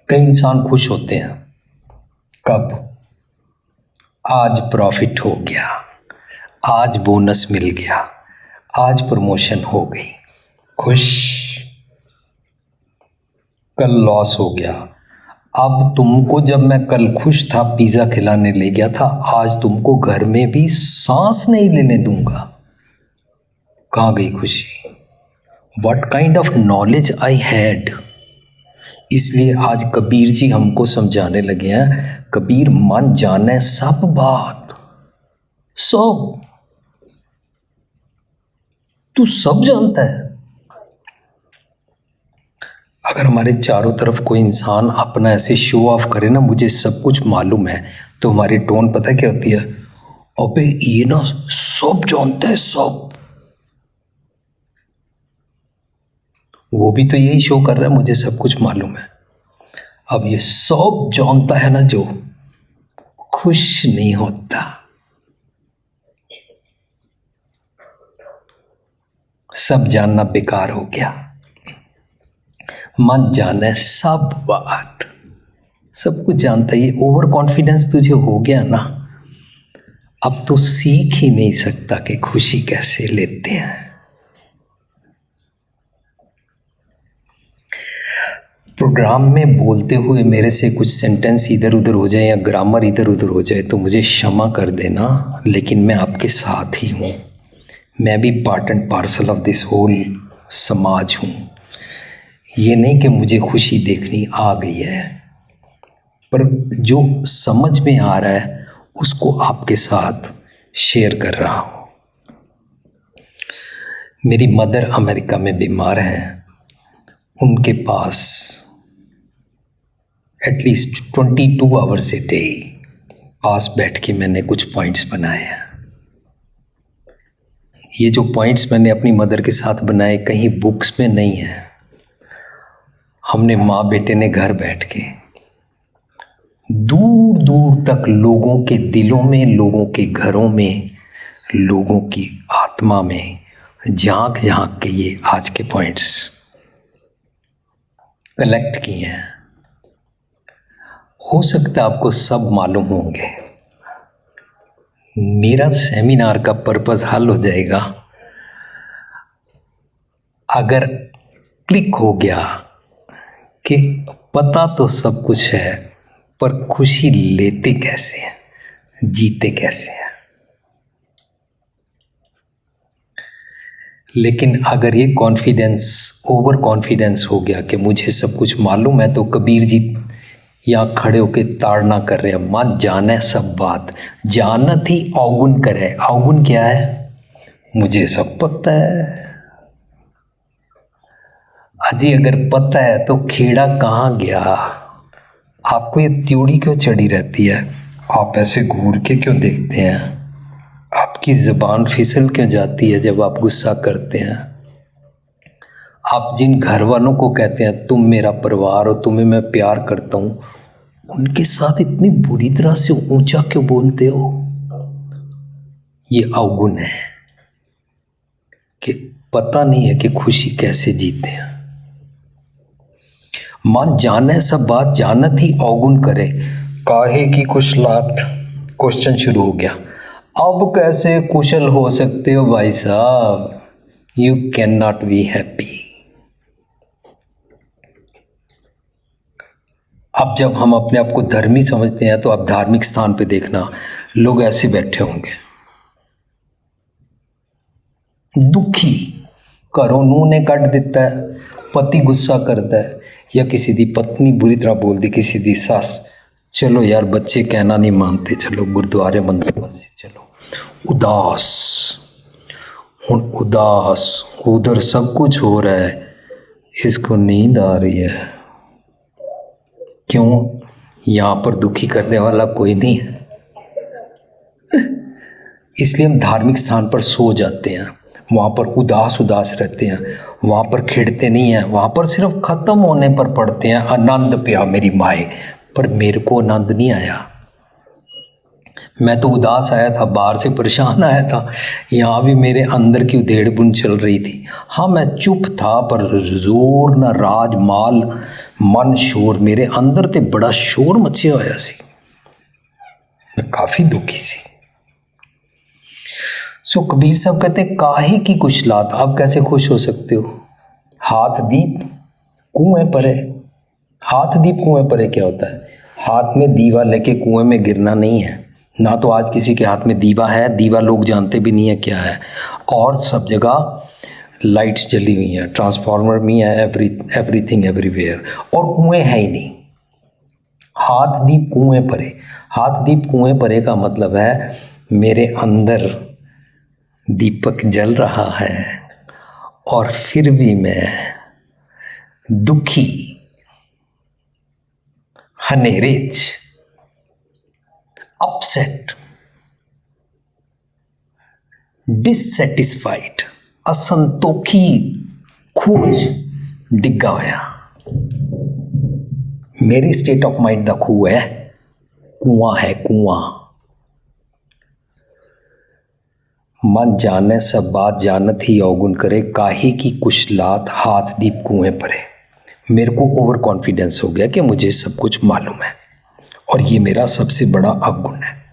कई इंसान खुश होते हैं कब? आज प्रॉफिट हो गया, आज बोनस मिल गया, आज प्रमोशन हो गई, खुश। कल लॉस हो गया, अब तुमको जब मैं कल खुश था पिज़्ज़ा खिलाने ले गया था, आज तुमको घर में भी सांस नहीं लेने दूंगा। कहाँ गई खुशी? What kind of knowledge I had? इसलिए आज कबीर जी हमको समझाने लगे हैं, कबीर मन जाने सब बात। सब, तू सब जानता है। अगर हमारे चारों तरफ कोई इंसान अपना ऐसे शो ऑफ करे ना, मुझे सब कुछ मालूम है, तो हमारी टोन पता है क्या होती है? अबे ये ना सब जानता है, सब। वो भी तो यही शो कर रहा है, मुझे सब कुछ मालूम है। अब ये सब जानता है ना जो, खुश नहीं होता। सब जानना बेकार हो गया, मन जाने सब बात। सब कुछ जानता है, ये ओवर कॉन्फिडेंस तुझे हो गया ना, अब तो सीख ही नहीं सकता कि खुशी कैसे लेते हैं। प्रोग्राम में बोलते हुए मेरे से कुछ सेंटेंस इधर उधर हो जाए या ग्रामर इधर उधर हो जाए तो मुझे क्षमा कर देना, लेकिन मैं आपके साथ ही हूँ। मैं भी part and parcel of this whole समाज हूँ। ये नहीं कि मुझे खुशी देखनी आ गई है, पर जो समझ में आ रहा है उसको आपके साथ शेयर कर रहा हूँ। मेरी मदर अमेरिका में बीमार हैं, उनके पास एटलीस्ट 22 आवर्स ए डे पास बैठ के मैंने कुछ पॉइंट्स बनाए हैं। ये जो पॉइंट्स मैंने अपनी मदर के साथ बनाए कहीं बुक्स में नहीं है, हमने माँ बेटे ने घर बैठ के दूर दूर तक लोगों के दिलों में, लोगों के घरों में, लोगों की आत्मा में झांक झांक के ये आज के पॉइंट्स कलेक्ट किए हैं। हो सकता है आपको सब मालूम होंगे। मेरा सेमिनार का पर्पस हल हो जाएगा अगर क्लिक हो गया कि पता तो सब कुछ है, पर खुशी लेते कैसे हैं, जीते कैसे हैं। लेकिन अगर ये कॉन्फिडेंस, ओवर कॉन्फिडेंस हो गया कि मुझे सब कुछ मालूम है, तो कबीर जी यहाँ खड़े होके ताड़ना कर रहे हैं, मत जाने सब बात, जानत ही अवगुण करे। अवगुण क्या है? मुझे सब पता है। अजी अगर पता है तो खेड़ा कहाँ गया? आपको ये त्योड़ी क्यों चढ़ी रहती है? आप ऐसे घूर के क्यों देखते हैं? आपकी ज़बान फिसल क्यों जाती है जब आप गुस्सा करते हैं? आप जिन घर वालों को कहते हैं तुम मेरा परिवार हो, तुम्हें मैं प्यार करता हूँ, उनके साथ इतनी बुरी तरह से ऊंचा क्यों बोलते हो? ये अवगुण है कि पता नहीं है कि खुशी कैसे जीते हैं। मन जाने सब बात, जानत ही अवगुण करे, काहे की कुशलात। क्वेश्चन शुरू हो गया, अब कैसे कुशल हो सकते हो भाई साहब? You can not be happy. अब जब हम अपने आप को धर्मी समझते हैं तो आप धार्मिक स्थान पे देखना, लोग ऐसे बैठे होंगे दुखी, घरों नूह ने कट दिता है, पति गुस्सा करता है, या किसी दी पत्नी बुरी तरह बोल दी, किसी दी सास, चलो यार बच्चे कहना नहीं मानते, चलो गुरुद्वारे मंदिर बस चलो। उदास, हुण उदास, उधर सब कुछ हो रहा है, इसको नींद आ रही है। क्यों? यहाँ पर दुखी करने वाला कोई नहीं है। इसलिए हम धार्मिक स्थान पर सो जाते हैं, वहाँ पर उदास उदास रहते हैं, वहाँ पर खेड़ते नहीं हैं, वहाँ पर सिर्फ ख़त्म होने पर पढ़ते हैं आनंद पिया मेरी माए, पर मेरे को आनंद नहीं आया। मैं तो उदास आया था, बाहर से परेशान आया था, यहाँ भी मेरे अंदर की उधेड़ बुन चल रही थी। हाँ, मैं चुप था पर जोर न राज माल मन शोर, मेरे अंदर ते बड़ा शोर मचिया होया सी। मैं काफ़ी दुखी सी। सो कबीर साहब कहते हैं काहे की कुशलात, आप कैसे खुश हो सकते हो? हाथ दीप कुएं परे। हाथ दीप कुएं परे क्या होता है? हाथ में दीवा लेके कुएं में गिरना नहीं है। ना तो आज किसी के हाथ में दीवा है, दीवा लोग जानते भी नहीं है क्या है। और सब जगह लाइट्स जली हुई हैं, ट्रांसफार्मर भी है, एवरीथिंग एवरीवेयर, और कुएं है ही नहीं। हाथ दीप कुएं परे। हाथ दीप कुएं परे का मतलब है मेरे अंदर दीपक जल रहा है और फिर भी मैं दुखी, हनेरेच, अपसेट, डिससेटिस्फाइड, असंतोखी खोज डिग्गा होया। मेरी स्टेट ऑफ माइंड दा खूह है, कुआं है कुआं। मन जाने सब बात जानत ही अवगुण करे, काहे की कुशलात हाथ दीप कुएं परे। मेरे को ओवर कॉन्फिडेंस हो गया कि मुझे सब कुछ मालूम है और ये मेरा सबसे बड़ा अवगुण है।